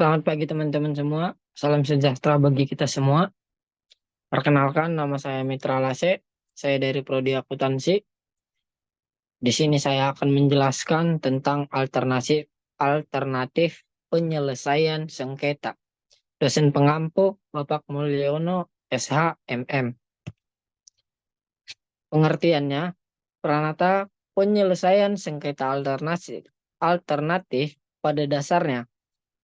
Selamat pagi teman-teman semua. Salam sejahtera bagi kita semua. Perkenalkan, nama saya Mitra Lase. Saya dari Prodi Akuntansi. Di sini saya akan menjelaskan tentang alternatif penyelesaian sengketa. Dosen pengampu Bapak Mulyono SH MM. Pengertiannya, Pranata penyelesaian sengketa alternatif pada dasarnya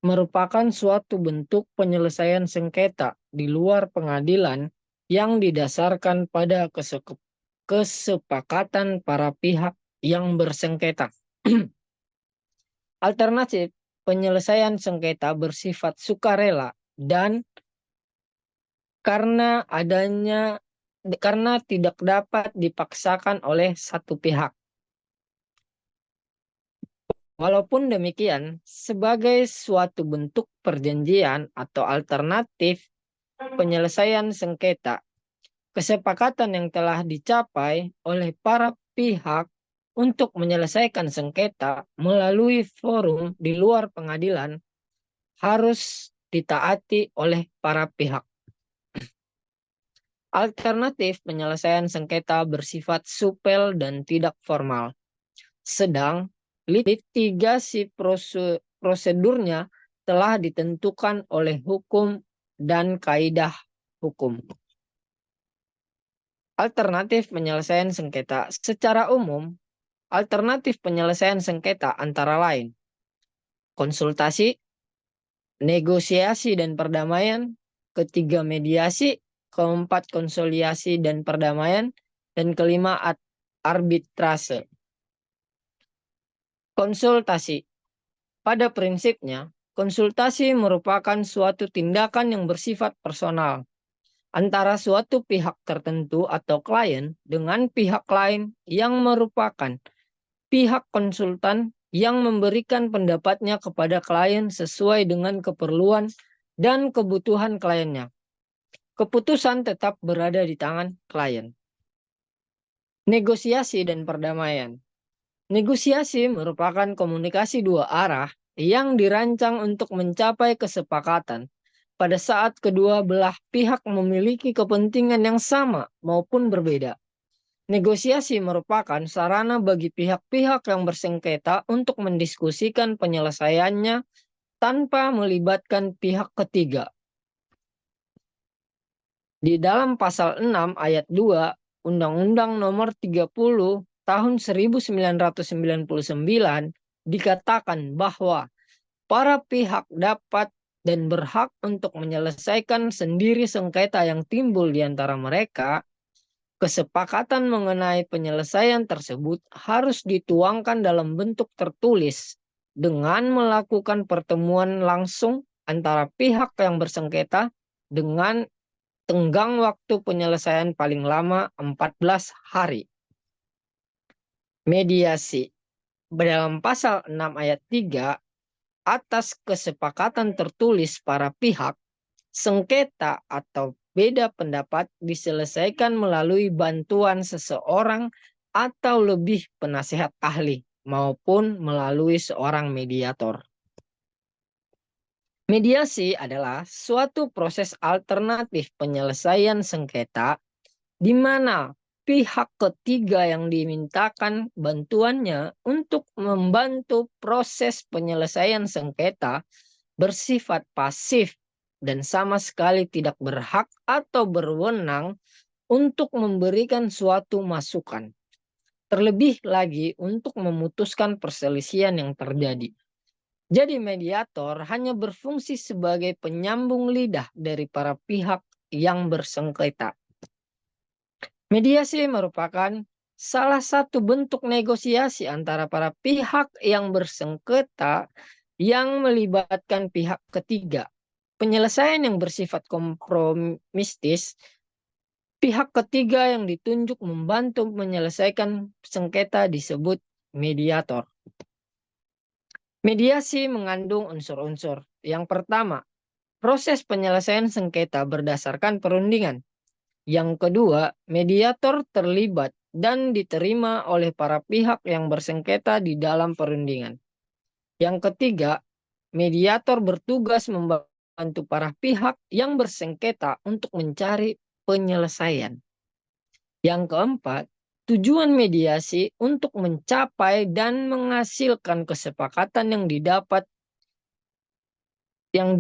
merupakan suatu bentuk penyelesaian sengketa di luar pengadilan yang didasarkan pada kesepakatan para pihak yang bersengketa. Alternatif penyelesaian sengketa bersifat sukarela dan karena karena tidak dapat dipaksakan oleh satu pihak. Walaupun demikian, sebagai suatu bentuk perjanjian atau alternatif penyelesaian sengketa, kesepakatan yang telah dicapai oleh para pihak untuk menyelesaikan sengketa melalui forum di luar pengadilan harus ditaati oleh para pihak. Alternatif penyelesaian sengketa bersifat supel dan tidak formal. Sedang litigasi prosedurnya telah ditentukan oleh hukum dan kaidah hukum. Alternatif penyelesaian sengketa secara umum, alternatif penyelesaian sengketa antara lain konsultasi, negosiasi dan perdamaian, ketiga mediasi, keempat konsiliasi dan perdamaian, dan kelima arbitrase. Konsultasi. Pada prinsipnya, konsultasi merupakan suatu tindakan yang bersifat personal antara suatu pihak tertentu atau klien dengan pihak lain yang merupakan pihak konsultan yang memberikan pendapatnya kepada klien sesuai dengan keperluan dan kebutuhan kliennya. Keputusan tetap berada di tangan klien. Negosiasi dan perdamaian. Negosiasi merupakan komunikasi dua arah yang dirancang untuk mencapai kesepakatan pada saat kedua belah pihak memiliki kepentingan yang sama maupun berbeda. Negosiasi merupakan sarana bagi pihak-pihak yang bersengketa untuk mendiskusikan penyelesaiannya tanpa melibatkan pihak ketiga. Di dalam pasal 6 ayat 2 Undang-Undang Nomor 30 Tahun 1999 dikatakan bahwa para pihak dapat dan berhak untuk menyelesaikan sendiri sengketa yang timbul di antara mereka. Kesepakatan mengenai penyelesaian tersebut harus dituangkan dalam bentuk tertulis dengan melakukan pertemuan langsung antara pihak yang bersengketa dengan tenggang waktu penyelesaian paling lama 14 hari. Mediasi. Dalam pasal 6 ayat 3, atas kesepakatan tertulis para pihak, sengketa atau beda pendapat diselesaikan melalui bantuan seseorang atau lebih penasihat ahli maupun melalui seorang mediator. Mediasi adalah suatu proses alternatif penyelesaian sengketa di mana pihak ketiga yang dimintakan bantuannya untuk membantu proses penyelesaian sengketa bersifat pasif dan sama sekali tidak berhak atau berwenang untuk memberikan suatu masukan. Terlebih lagi untuk memutuskan perselisihan yang terjadi. Jadi mediator hanya berfungsi sebagai penyambung lidah dari para pihak yang bersengketa. Mediasi merupakan salah satu bentuk negosiasi antara para pihak yang bersengketa yang melibatkan pihak ketiga. Penyelesaian yang bersifat kompromistis, pihak ketiga yang ditunjuk membantu menyelesaikan sengketa disebut mediator. Mediasi mengandung unsur-unsur. Yang pertama, proses penyelesaian sengketa berdasarkan perundingan. Yang kedua, mediator terlibat dan diterima oleh para pihak yang bersengketa di dalam perundingan. Yang ketiga, mediator bertugas membantu para pihak yang bersengketa untuk mencari penyelesaian. Yang keempat, tujuan mediasi untuk mencapai dan menghasilkan kesepakatan yang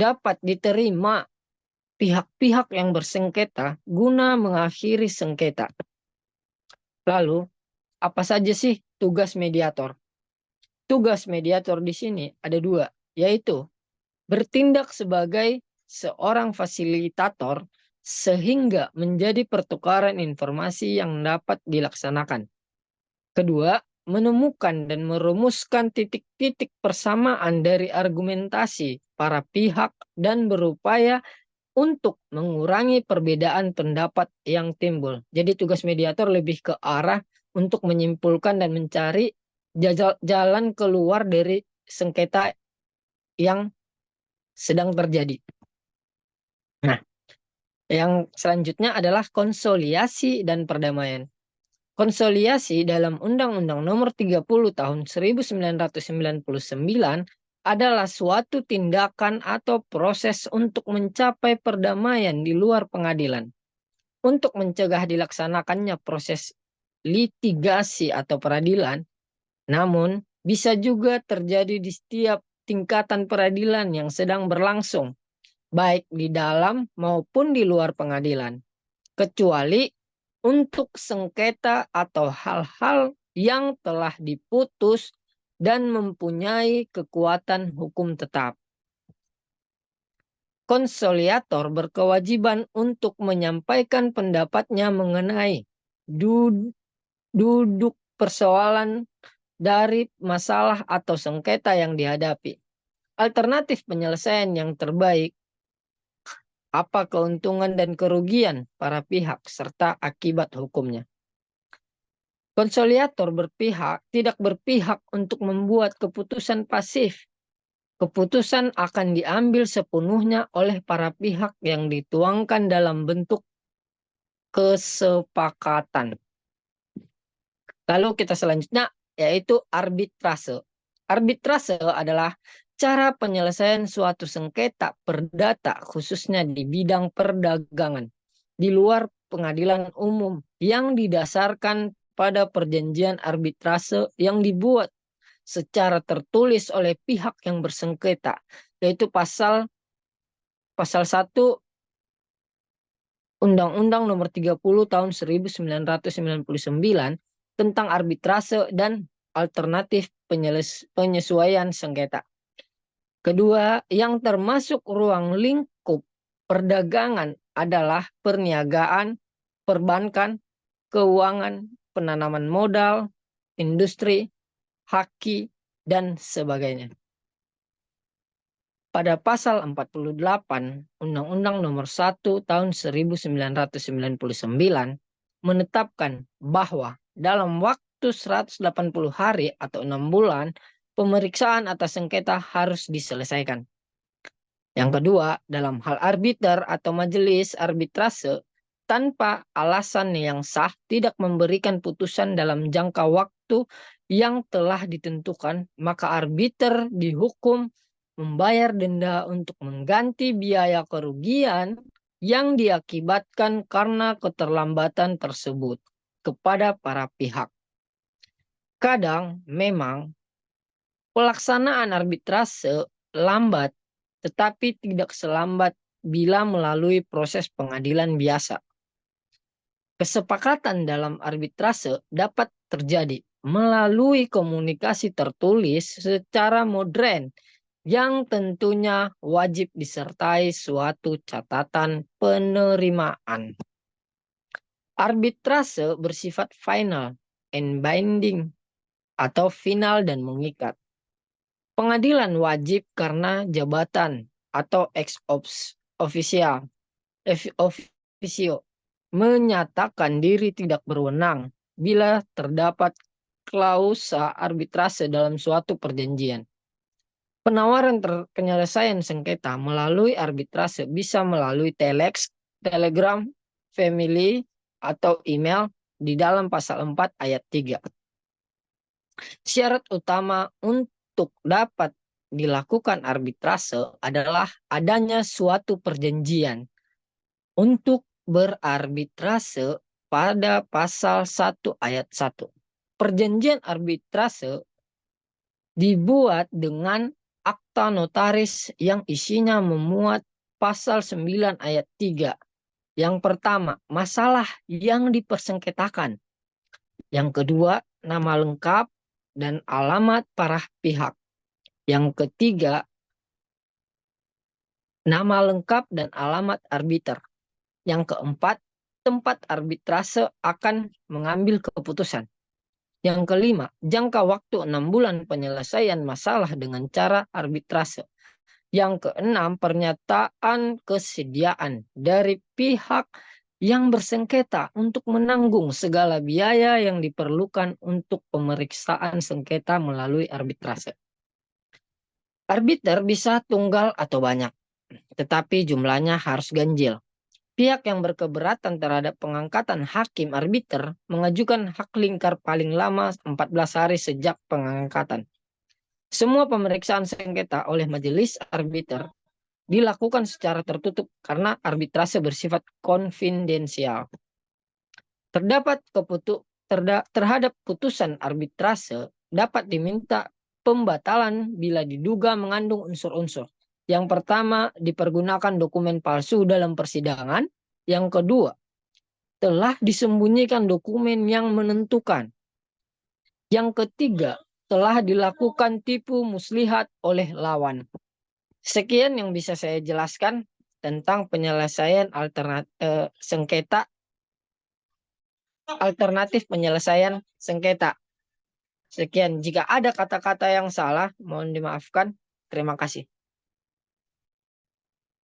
dapat diterima pihak-pihak yang bersengketa guna mengakhiri sengketa. Lalu, apa saja sih tugas mediator? Tugas mediator di sini ada dua, yaitu bertindak sebagai seorang fasilitator sehingga menjadi pertukaran informasi yang dapat dilaksanakan. Kedua, menemukan dan merumuskan titik-titik persamaan dari argumentasi para pihak dan berupaya untuk mengurangi perbedaan pendapat yang timbul. Jadi tugas mediator lebih ke arah untuk menyimpulkan dan mencari jalan keluar dari sengketa yang sedang terjadi. Nah, yang selanjutnya adalah konsoliasi dan perdamaian. Konsoliasi dalam Undang-Undang Nomor 30 Tahun 1999 adalah suatu tindakan atau proses untuk mencapai perdamaian di luar pengadilan. Untuk mencegah dilaksanakannya proses litigasi atau peradilan, namun bisa juga terjadi di setiap tingkatan peradilan yang sedang berlangsung, baik di dalam maupun di luar pengadilan, kecuali untuk sengketa atau hal-hal yang telah diputus dan mempunyai kekuatan hukum tetap. Konsoliator berkewajiban untuk menyampaikan pendapatnya mengenai duduk persoalan dari masalah atau sengketa yang dihadapi. Alternatif penyelesaian yang terbaik, apa keuntungan dan kerugian para pihak, serta akibat hukumnya. Konsoliator tidak berpihak untuk membuat keputusan pasif. Keputusan akan diambil sepenuhnya oleh para pihak yang dituangkan dalam bentuk kesepakatan. Lalu kita selanjutnya yaitu arbitrase. Arbitrase adalah cara penyelesaian suatu sengketa perdata khususnya di bidang perdagangan di luar pengadilan umum yang didasarkan pada perjanjian arbitrase yang dibuat secara tertulis oleh pihak yang bersengketa, yaitu pasal 1 Undang-Undang Nomor 30 Tahun 1999 tentang arbitrase dan alternatif penyesuaian sengketa. Kedua, yang termasuk ruang lingkup perdagangan adalah perniagaan, perbankan, keuangan, penanaman modal, industri, haki, dan sebagainya. Pada pasal 48 Undang-Undang Nomor 1 Tahun 1999 menetapkan bahwa dalam waktu 180 hari atau 6 bulan, pemeriksaan atas sengketa harus diselesaikan. Yang kedua, dalam hal arbiter atau majelis arbitrase, tanpa alasan yang sah tidak memberikan putusan dalam jangka waktu yang telah ditentukan, maka arbiter dihukum membayar denda untuk mengganti biaya kerugian yang diakibatkan karena keterlambatan tersebut kepada para pihak. Kadang memang pelaksanaan arbitrase lambat, tetapi tidak selambat bila melalui proses pengadilan biasa. Kesepakatan dalam arbitrase dapat terjadi melalui komunikasi tertulis secara modern yang tentunya wajib disertai suatu catatan penerimaan. Arbitrase bersifat final and binding atau final dan mengikat. Pengadilan wajib karena jabatan atau ex officio menyatakan diri tidak berwenang bila terdapat klausa arbitrase dalam suatu perjanjian. Penawaran penyelesaian sengketa melalui arbitrase bisa melalui telex, telegram, family, atau email di dalam pasal 4 ayat 3. Syarat utama untuk dapat dilakukan arbitrase adalah adanya suatu perjanjian untuk berarbitrase pada pasal 1 ayat 1. Perjanjian arbitrase dibuat dengan akta notaris yang isinya memuat pasal 9 ayat 3. Yang pertama, masalah yang dipersengketakan. Yang kedua, nama lengkap dan alamat para pihak. Yang ketiga, nama lengkap dan alamat arbiter. Yang keempat, tempat arbitrase akan mengambil keputusan. Yang kelima, jangka waktu 6 bulan penyelesaian masalah dengan cara arbitrase. Yang keenam, pernyataan kesediaan dari pihak yang bersengketa untuk menanggung segala biaya yang diperlukan untuk pemeriksaan sengketa melalui arbitrase. Arbiter bisa tunggal atau banyak, tetapi jumlahnya harus ganjil. Pihak yang berkeberatan terhadap pengangkatan hakim arbiter mengajukan hak lingkar paling lama 14 hari sejak pengangkatan. Semua pemeriksaan sengketa oleh majelis arbiter dilakukan secara tertutup karena arbitrase bersifat konfidensial. Terhadap putusan arbitrase dapat diminta pembatalan bila diduga mengandung unsur-unsur. Yang pertama, dipergunakan dokumen palsu dalam persidangan. Yang kedua, telah disembunyikan dokumen yang menentukan. Yang ketiga, telah dilakukan tipu muslihat oleh lawan. Sekian yang bisa saya jelaskan tentang penyelesaian alternatif penyelesaian sengketa. Sekian, jika ada kata-kata yang salah, mohon dimaafkan. Terima kasih.